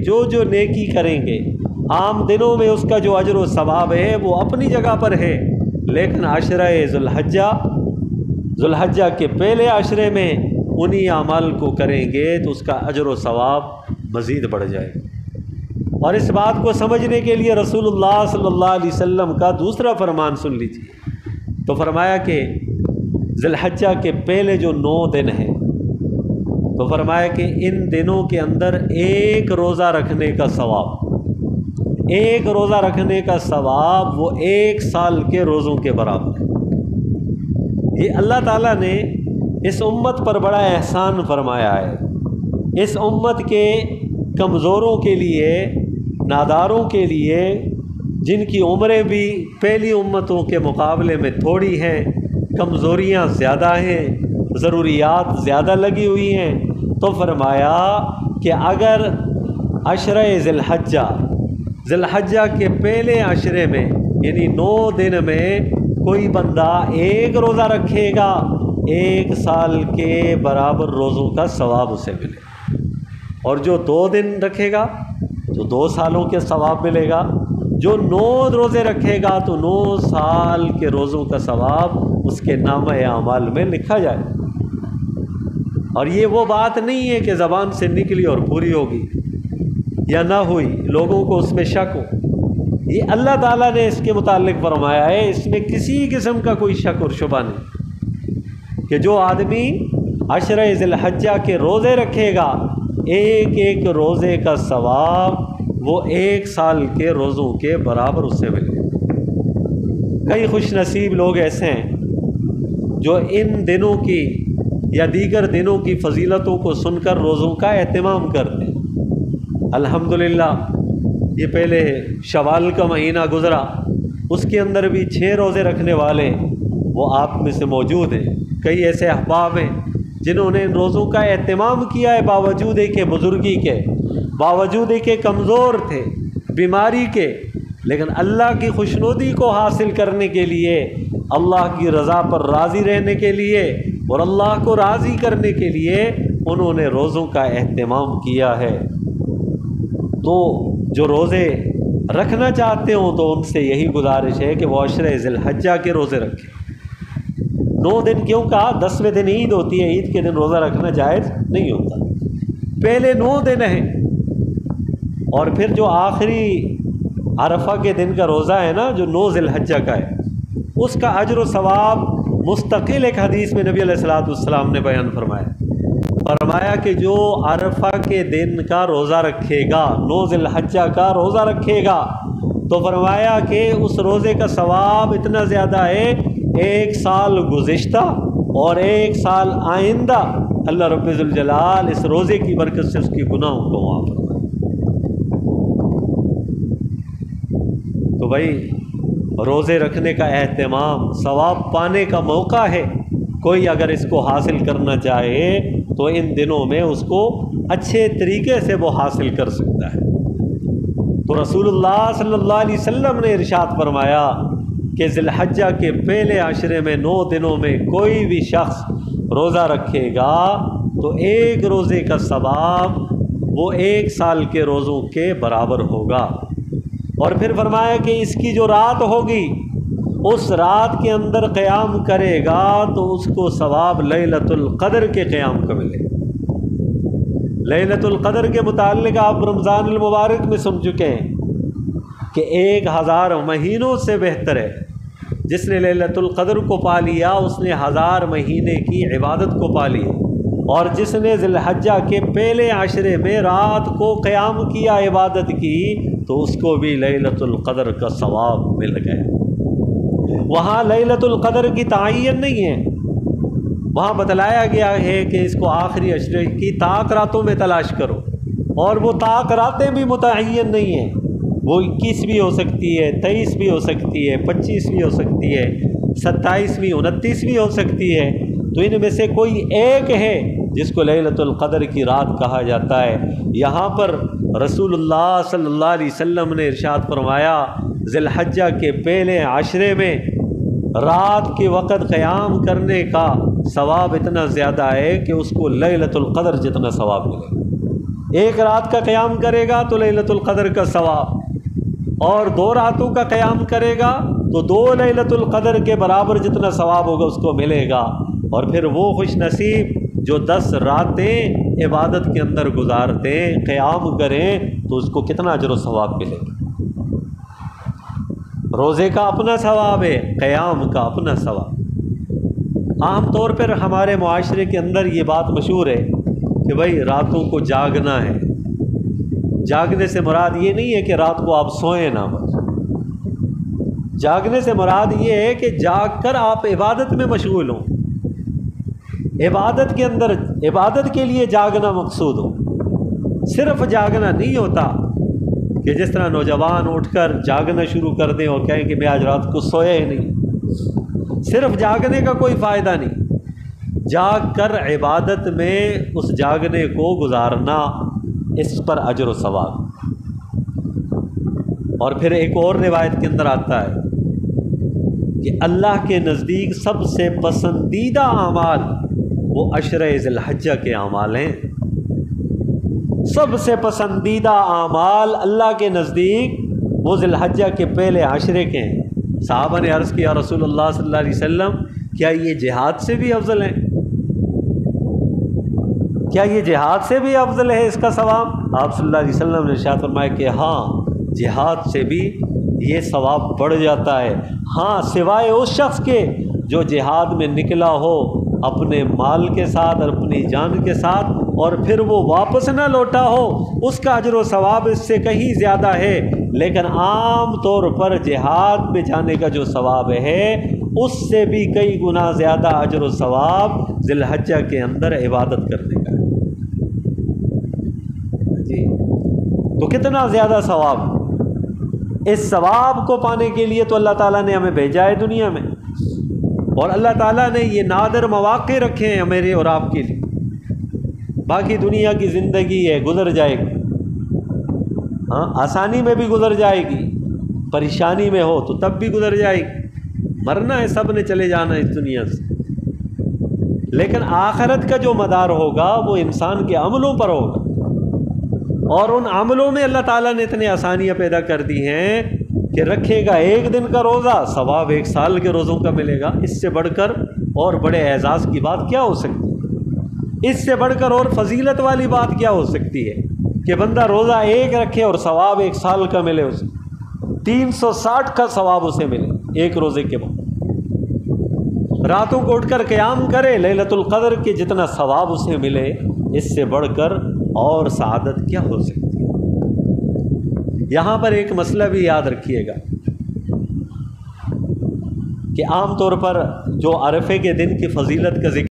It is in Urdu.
جو جو نیکی کریں گے عام دنوں میں اس کا جو اجر و ثواب ہے وہ اپنی جگہ پر ہے، لیکن عشرہ ذوالحجہ کے پہلے عشرے میں انہی اعمال کو کریں گے تو اس کا اجر و ثواب مزید بڑھ جائے گا۔ اور اس بات کو سمجھنے کے لیے رسول اللہ صلی اللہ علیہ وسلم کا دوسرا فرمان سن لیجیے، تو فرمایا کہ ذوالحجہ کے پہلے جو 9 دن ہیں، تو فرمایا کہ ان دنوں کے اندر ایک روزہ رکھنے کا ثواب، ایک روزہ رکھنے کا ثواب وہ 1 سال کے روزوں کے برابر ہے۔ یہ اللہ تعالیٰ نے اس امت پر بڑا احسان فرمایا ہے۔ اس امت کے کمزوروں کے لیے، ناداروں کے لیے، جن کی عمریں بھی پہلی امتوں کے مقابلے میں تھوڑی ہیں، کمزوریاں زیادہ ہیں، ضروریات زیادہ لگی ہوئی ہیں، تو فرمایا کہ اگر عشرہ ذوالحجہ کے پہلے عشرے میں یعنی 9 دن میں کوئی بندہ ایک روزہ رکھے گا، 1 سال کے برابر روزوں کا ثواب اسے ملے گا، اور جو 2 دن رکھے گا تو 2 سالوں کے ثواب ملے گا، جو 9 روزے رکھے گا تو 9 سال کے روزوں کا ثواب اس کے نامہ اعمال میں لکھا جائے۔ اور یہ وہ بات نہیں ہے کہ زبان سے نکلی اور پوری ہوگی یا نہ ہوئی، لوگوں کو اس میں شک ہو۔ یہ اللہ تعالیٰ نے اس کے متعلق فرمایا ہے، اس میں کسی قسم کا کوئی شک اور شبہ نہیں، کہ جو آدمی عشرہ ذوالحجہ کے روزے رکھے گا، ایک ایک روزے کا ثواب وہ 1 سال کے روزوں کے برابر اسے ملے گا۔ کئی خوش نصیب لوگ ایسے ہیں جو ان دنوں کی یا دیگر دنوں کی فضیلتوں کو سن کر روزوں کا اہتمام کرتے ہیں۔ الحمدللہ یہ پہلے شوال کا مہینہ گزرا، اس کے اندر بھی 6 روزے رکھنے والے وہ آپ میں سے موجود ہیں۔ کئی ایسے احباب ہیں جنہوں نے ان روزوں کا اہتمام کیا ہے، باوجود کہ بزرگی کے، باوجود کہ کمزور تھے، بیماری کے، لیکن اللہ کی خوشنودی کو حاصل کرنے کے لیے، اللہ کی رضا پر راضی رہنے کے لیے اور اللہ کو راضی کرنے کے لیے انہوں نے روزوں کا اہتمام کیا ہے۔ تو جو روزے رکھنا چاہتے ہوں تو ان سے یہی گزارش ہے کہ وہ عشرہ ذوالحجہ کے روزے رکھیں۔ 9 دن کیوں کہا؟ 10ویں دن عید ہوتی ہے، عید کے دن روزہ رکھنا جائز نہیں ہوتا، پہلے 9 دن ہیں، اور پھر جو آخری عرفہ کے دن کا روزہ ہے نا، جو 9 ذوالحجہ کا ہے، اس کا اجر و ثواب مستقل ایک حدیث میں نبی علیہ الصلوۃ والسلام نے بیان فرمایا کہ جو عرفہ کے دن کا روزہ رکھے گا، 9 ذوالحجہ کا روزہ رکھے گا، تو فرمایا کہ اس روزے کا ثواب اتنا زیادہ ہے، 1 سال گزشتہ اور 1 سال آئندہ اللہ رب ذوالجلال اس روزے کی برکت سے اس کی گناہوں کو معاف فرمائے۔ تو بھائی روزے رکھنے کا اہتمام ثواب پانے کا موقع ہے، کوئی اگر اس کو حاصل کرنا چاہے تو ان دنوں میں اس کو اچھے طریقے سے وہ حاصل کر سکتا ہے۔ تو رسول اللہ صلی اللہ علیہ وسلم نے ارشاد فرمایا کہ ذوالحجہ کے پہلے عشرے میں 9 دنوں میں کوئی بھی شخص روزہ رکھے گا تو 1 روزے کا ثواب وہ 1 سال کے روزوں کے برابر ہوگا۔ اور پھر فرمایا کہ اس کی جو رات ہوگی، اس رات کے اندر قیام کرے گا تو اس کو ثواب لیلۃ القدر کے قیام کا ملے گا۔ لیلۃ القدر کے متعلق آپ رمضان المبارک میں سن چکے ہیں کہ 1000 مہینوں سے بہتر ہے۔ جس نے لیلۃ القدر کو پا لیا اس نے 1000 مہینے کی عبادت کو پا لیا، اور جس نے ذوالحجہ کے پہلے عشرے میں رات کو قیام کیا، عبادت کی، تو اس کو بھی لیلۃ القدر کا ثواب مل گیا۔ وہاں لیلۃ القدر کی تعین نہیں ہے، وہاں بتلایا گیا ہے کہ اس کو آخری عشرے کی طاق راتوں میں تلاش کرو، اور وہ طاق راتیں بھی متعین نہیں ہیں، وہ 21 بھی ہو سکتی ہے، 23 بھی ہو سکتی ہے، 25 بھی ہو سکتی ہے، 27 بھی، 29 بھی ہو سکتی ہے۔ تو ان میں سے کوئی ایک ہے جس کو لیلۃ القدر کی رات کہا جاتا ہے۔ یہاں پر رسول اللہ صلی اللہ علیہ وسلم نے ارشاد فرمایا ذوالحجہ کے پہلے عشرے میں رات کے وقت قیام کرنے کا ثواب اتنا زیادہ ہے کہ اس کو لیلۃ القدر جتنا ثواب ملے۔ ایک رات کا قیام کرے گا تو لیلۃ القدر کا ثواب، اور 2 راتوں کا قیام کرے گا تو 2 لیلۃ القدر کے برابر جتنا ثواب ہوگا اس کو ملے گا۔ اور پھر وہ خوش نصیب جو 10 راتیں عبادت کے اندر گزارتے قیام کریں تو اس کو کتنا اجر و ثواب ملے گا۔ روزے کا اپنا ثواب ہے، قیام کا اپنا ثواب۔ عام طور پر ہمارے معاشرے کے اندر یہ بات مشہور ہے کہ بھائی راتوں کو جاگنا ہے۔ جاگنے سے مراد یہ نہیں ہے کہ رات کو آپ سوئیں نہ، بس جاگنے سے مراد یہ ہے کہ جاگ کر آپ عبادت میں مشغول ہوں، عبادت کے اندر عبادت کے لیے جاگنا مقصود ہو۔ صرف جاگنا نہیں ہوتا کہ جس طرح نوجوان اٹھ کر جاگنا شروع کر دیں اور کہیں کہ میں آج رات کو سویا ہی نہیں۔ صرف جاگنے کا کوئی فائدہ نہیں، جاگ کر عبادت میں اس جاگنے کو گزارنا، اس پر اجر و ثواب۔ اور پھر ایک اور روایت کے اندر آتا ہے کہ اللہ کے نزدیک سب سے پسندیدہ اعمال وہ عشرہ ذی الحجہ کے اعمال ہیں۔ سب سے پسندیدہ اعمال اللہ کے نزدیک وہ ذی الحجہ کے پہلے عشرے کے ہیں۔ صحابہ نے عرض کیا رسول اللہ صلی اللہ علیہ وسلم کیا یہ جہاد سے بھی افضل ہیں؟ کیا یہ جہاد سے بھی افضل ہے اس کا ثواب؟ آپ صلی اللہ علیہ وسلم نے ارشاد فرمایا کہ ہاں، جہاد سے بھی یہ ثواب بڑھ جاتا ہے، ہاں سوائے اس شخص کے جو جہاد میں نکلا ہو اپنے مال کے ساتھ اور اپنی جان کے ساتھ اور پھر وہ واپس نہ لوٹا ہو، اس کا اجر و ثواب اس سے کہیں زیادہ ہے۔ لیکن عام طور پر جہاد میں جانے کا جو ثواب ہے اس سے بھی کئی گنا زیادہ اجر و ثواب ذی الحجہ کے اندر عبادت کرنے کا ہے۔ جی تو کتنا زیادہ ثواب، اس ثواب کو پانے کے لیے تو اللہ تعالیٰ نے ہمیں بھیجا ہے دنیا میں، اور اللہ تعالیٰ نے یہ نادر مواقع رکھے ہیں میرے اور آپ کے لیے۔ باقی دنیا کی زندگی ہے، گزر جائے گی، ہاں آسانی میں بھی گزر جائے گی، پریشانی میں ہو تو تب بھی گزر جائے گی، مرنا ہے، سب نے چلے جانا ہے اس دنیا سے۔ لیکن آخرت کا جو مدار ہوگا وہ انسان کے عملوں پر ہوگا، اور ان عملوں میں اللہ تعالیٰ نے اتنی آسانیاں پیدا کر دی ہیں کہ رکھے گا 1 دن کا روزہ ثواب 1 سال کے روزوں کا ملے گا۔ اس سے بڑھ کر اور بڑے اعزاز کی بات کیا ہو سکتی ہے؟ اس سے بڑھ کر اور فضیلت والی بات کیا ہو سکتی ہے کہ بندہ روزہ 1 رکھے اور ثواب 1 سال کا ملے، اسے 360 کا ثواب اسے ملے 1 روزے کے بعد۔ راتوں کو اٹھ کر قیام کرے، لیلۃ القدر کے جتنا ثواب اسے ملے، اس سے بڑھ کر اور سعادت کیا ہو سکتی ہے؟ یہاں پر ایک مسئلہ بھی یاد رکھیے گا کہ عام طور پر جو عرفے کے دن کی فضیلت کا ذکر